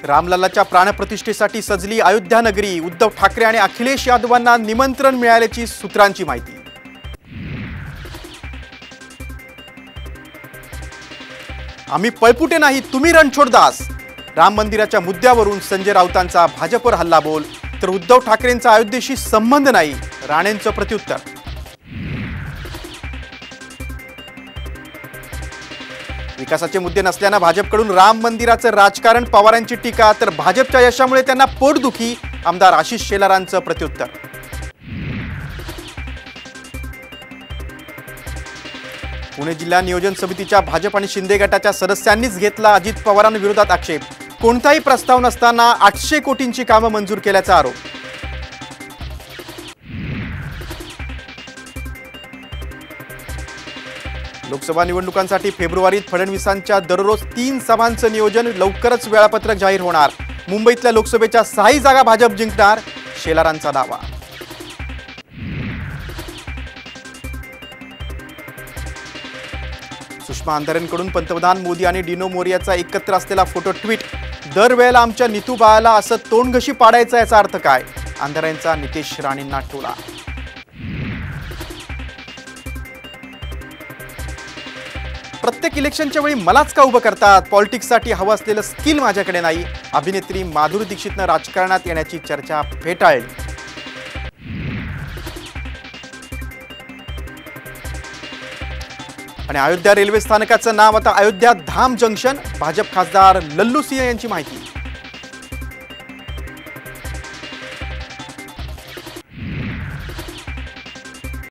रामलल्लाच्या प्राणप्रतिष्ठेसाठी सजली अयोध्या नगरी। उद्धव ठाकरे आणि अखिलेश यादवांना निमंत्रण मिळाल्याची सूत्रांची माहिती। आम्ही पळपुटे नाही, तुम्ही रणछोडदास। राम मंदिराच्या मुद्द्यावरून संजय राऊतांचा भाजपवर हल्लाबोल, तर उद्धव ठाकरेंचा अयोध्येशी संबंध नाही, राणेंचं प्रत्युत्तर। विकासाचे मुद्दे नसल्याने भाजपकडून राम मंदिराचं राजकारण, पवारांची टीका, तर भाजपच्या यशामुळे त्यांना पोटदुखी, आमदार आशिष शेलारांचं प्रत्युत्तर। पुणे जिल्हा नियोजन समितीच्या भाजप आणि शिंदे गटाच्या सदस्यांनीच घेतला अजित पवारांविरोधात आक्षेप। कोणताही प्रस्ताव नसताना 800 कोटींची कामं मंजूर केल्याचा आरोप। लोकसभा निवडणुकांसाठी फेब्रुवारीत फडणवीसांच्या दररोज 3 सभांचं नियोजन, लवकरच वेळापत्रक जाहीर होणार। मुंबईतल्या लोकसभेच्या 6 जागा भाजप जिंकणार, शेलारांचा दावा। सुषमा अंधारेंकडून पंतप्रधान मोदी आणि डिनो मोरियाचा एकत्र असलेला फोटो ट्विट। दरवेळेला आमच्या नितू बाळाला असं तोंडघशी पाडायचा, याचा अर्थ काय? अंधारेंचा नितेश राणेंना टोला। प्रत्येक इलेक्शनच्या वेळी मलाच का उभं करतात? पॉलिटिक्ससाठी हवं असलेलं स्किल माझ्याकडे नाही, अभिनेत्री माधुरी दीक्षितनं राजकारणात येण्याची चर्चा फेटाळली। आणि अयोध्या रेल्वे स्थानकाचं नाव आता अयोध्या धाम जंक्शन, भाजप खासदार लल्लू सिंह यांची माहिती।